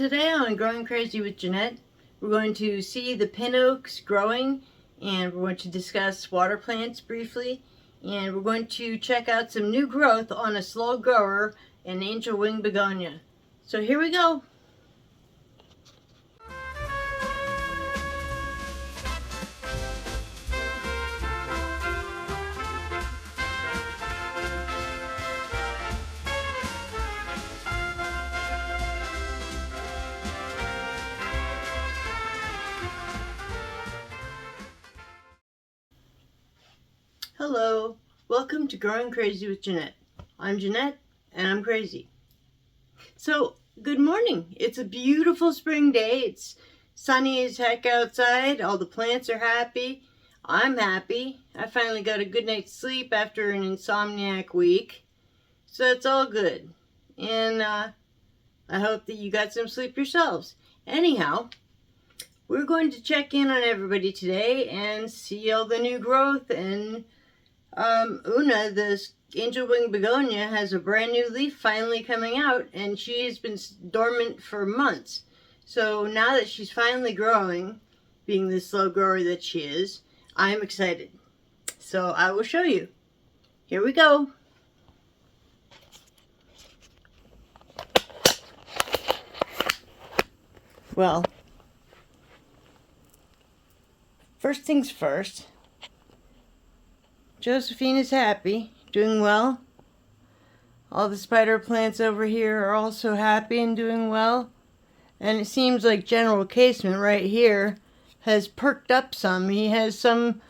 Today on Growing Crazy with Jeanette, we're going to see the pin oaks growing, and we're going to discuss water plants briefly, and we're going to check out some new growth on a slow grower, an Angelwing Begonia. So here we go. Hello, welcome to Growing Crazy with Jeanette. I'm Jeanette, and I'm crazy. So, good morning. It's a beautiful spring day. It's sunny as heck outside. All the plants are happy. I'm happy. I finally got a good night's sleep after an insomniac week. So it's all good. And I hope that you got some sleep yourselves. Anyhow, we're going to check in on everybody today and see all the new growth. And Una, this Angelwing Begonia, has a brand new leaf finally coming out, and she has been dormant for months. So now that she's finally growing, being the slow grower that she is, I'm excited. So I will show you. Here we go. Well, first things first. Josephine is happy, doing well. All the spider plants over here are also happy and doing well. And it seems like General Casement right here has perked up some. He has some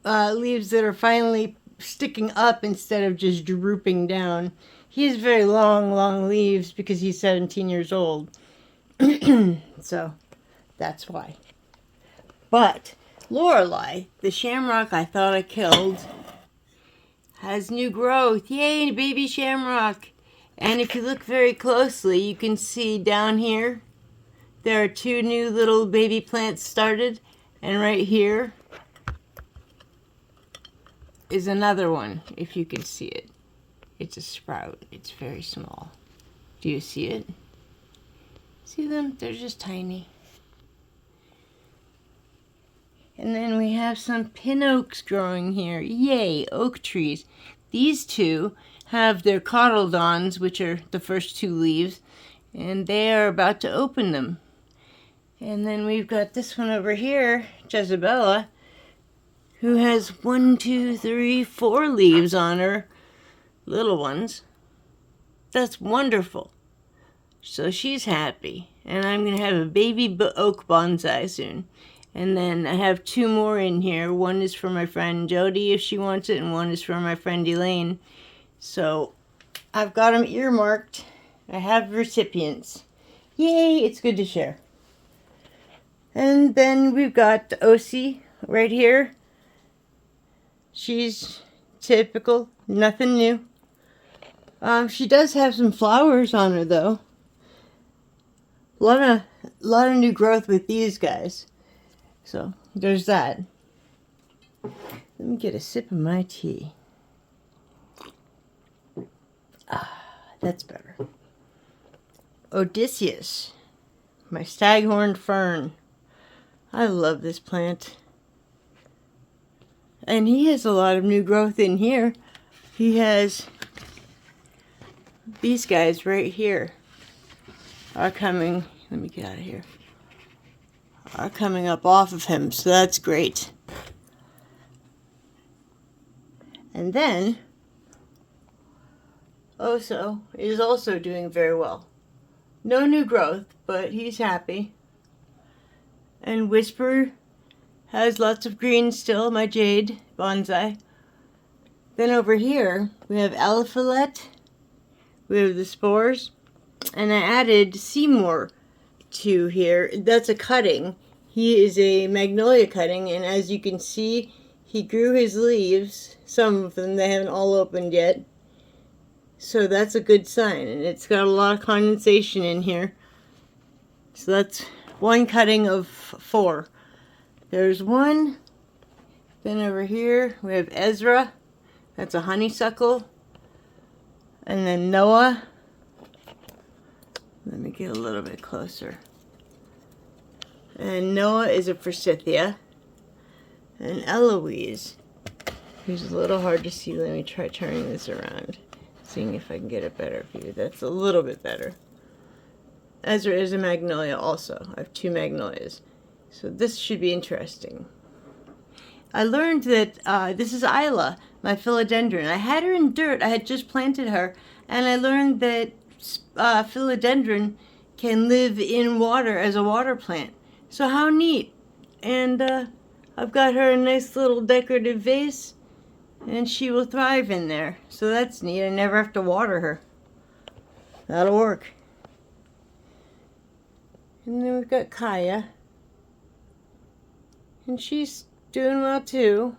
leaves that are finally sticking up instead of just drooping down. He has very long leaves because he's 17 years old. So that's why. But Lorelei, the shamrock I thought I killed, has new growth. Yay, baby shamrock. And if you look very closely, you can see down here, there are two new little baby plants started. And right here is another one, if you can see it. It's a sprout. It's very small. Do you see it? See them? They're just tiny. And then we have some pin oaks growing here. Yay, oak trees. These two have their cotyledons, which are the first two leaves, and they are about to open them. And then we've got this one over here, Jezebella, who has 1, 2, 3, 4 leaves on her, little ones. That's wonderful. So she's happy. And I'm going to have a baby oak bonsai soon. And then I have two more in here. One is for my friend Jody if she wants it, and one is for my friend Elaine. So I've got them earmarked. I have recipients. Yay, it's good to share. And then we've got Osi right here. She's typical, nothing new. She does have some flowers on her though. A lot of new growth with these guys. So, there's that. Let me get a sip of my tea. Ah, that's better. Odysseus, my staghorn fern. I love this plant. And he has a lot of new growth in here. He has these guys right here are coming. Let me get out of here. Are coming up off of him, so that's great. And then Oso is also doing very well. No new growth, but he's happy. And Whisper has lots of green still, my jade bonsai. Then over here we have Eliphalet, we have the spores, and I added Seymour to here. That's a cutting. He is a magnolia cutting, and as you can see, he grew his leaves. Some of them, they haven't all opened yet. So that's a good sign, and it's got a lot of condensation in here. So that's one cutting of 4. There's one. Then over here we have Ezra. That's a honeysuckle. And then Noah. Let me get a little bit closer. And Noah is a forsythia. And Eloise, who's a little hard to see. Let me try turning this around, seeing if I can get a better view. That's a little bit better. Ezra is a magnolia also. I have 2 magnolias. So this should be interesting. I learned that this is Isla, my philodendron. I had her in dirt. I had just planted her. And I learned that philodendron can live in water as a water plant. So how neat. And I've got her a nice little decorative vase, and she will thrive in there. So that's neat. I never have to water her. That'll work. And then we've got Kaya. And she's doing well too.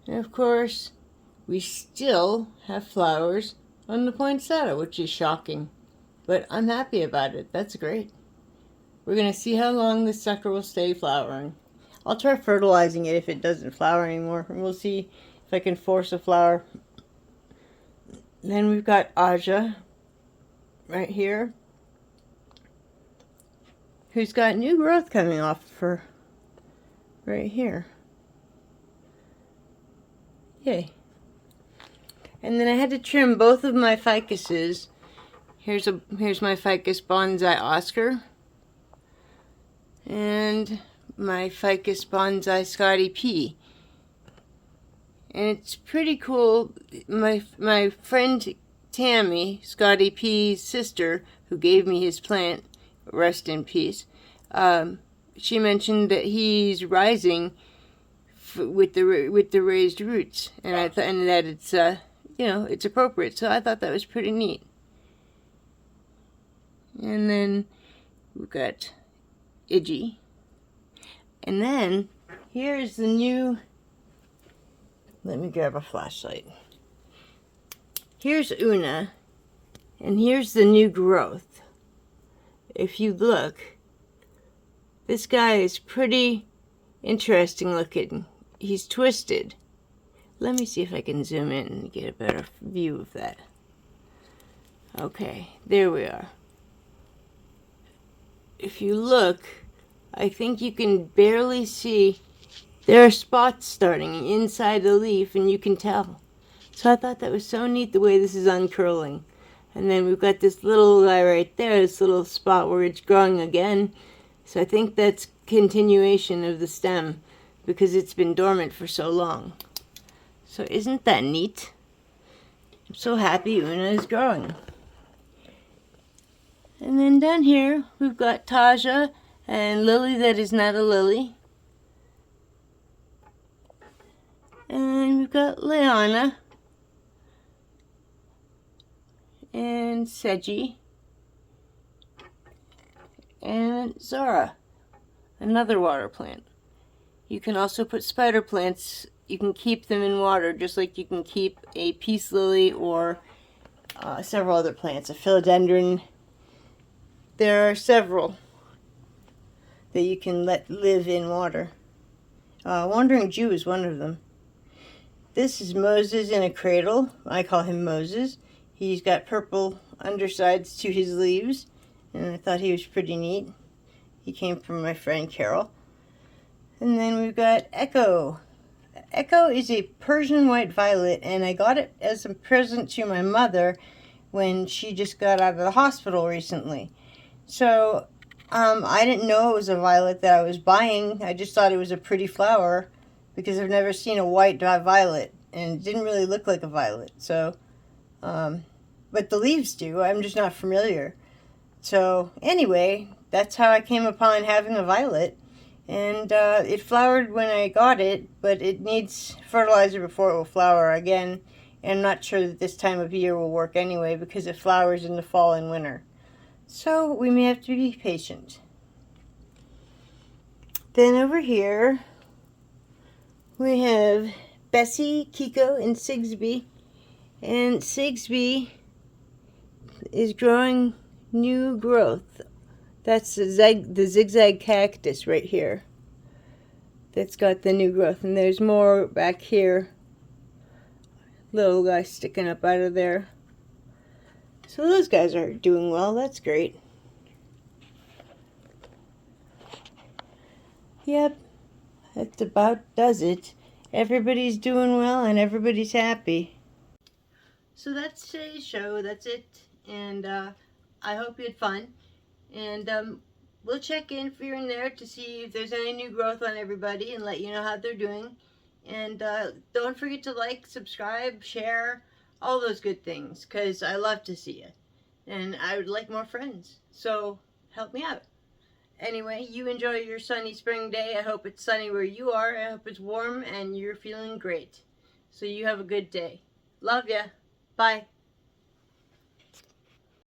And of course, we still have flowers on the poinsettia, which is shocking. But I'm happy about it. That's great. We're going to see how long this sucker will stay flowering. I'll try fertilizing it if it doesn't flower anymore. And we'll see if I can force a flower. Then we've got Aja right here, who's got new growth coming off her right here. Yay. And then I had to trim both of my ficuses. Here's my ficus Bonsai Oscar. And my ficus Bonsai Scotty P. And it's pretty cool. My friend Tammy, Scotty P's sister, who gave me his plant, rest in peace, she mentioned that he's rising with the raised roots, and I thought, and that it's it's appropriate. So I thought that was pretty neat. And then we've got Iggy. And then here's the new, let me grab a flashlight. Here's Una, and here's the new growth. If you look, this guy is pretty interesting looking. He's twisted. Let me see if I can zoom in and get a better view of that. Okay, there we are. If you look, I think you can barely see. There are spots starting inside the leaf, and you can tell. So I thought that was so neat the way this is uncurling. And then we've got this little guy right there, this little spot where it's growing again. So I think that's continuation of the stem because it's been dormant for so long. So isn't that neat? I'm so happy Una is growing. And then down here, we've got Taja and Lily that is not a lily. And we've got Leanna and Seji and Zara, another water plant. You can also put spider plants. You can keep them in water just like you can keep a peace lily or several other plants, a philodendron. There are several that you can let live in water. Wandering Jew is one of them. This is Moses in a cradle. I call him Moses. He's got purple undersides to his leaves, and I thought he was pretty neat. He came from my friend Carol. And then we've got Echo. Echo is a Persian white violet, and I got it as a present to my mother when she just got out of the hospital recently. So I didn't know it was a violet that I was buying. I just thought it was a pretty flower because I've never seen a white violet, and it didn't really look like a violet. So, but the leaves do. I'm just not familiar. So anyway, that's how I came upon having a violet. And it flowered when I got it, but it needs fertilizer before it will flower again. And I'm not sure that this time of year will work anyway because it flowers in the fall and winter. So we may have to be patient. Then over here, we have Bessie, Kiko, and Sigsbee. And Sigsbee is growing new growth. That's the zigzag cactus right here. That's got the new growth. And there's more back here. Little guy sticking up out of there. So those guys are doing well. That's great. Yep, that about does it. Everybody's doing well and everybody's happy. So that's today's show. That's it. And I hope you had fun. And we'll check in here and there to see if there's any new growth on everybody and let you know how they're doing. And don't forget to like, subscribe, share, all those good things, because I love to see it. And I would like more friends. So help me out. Anyway, you enjoy your sunny spring day. I hope it's sunny where you are. I hope it's warm and you're feeling great. So you have a good day. Love ya. Bye.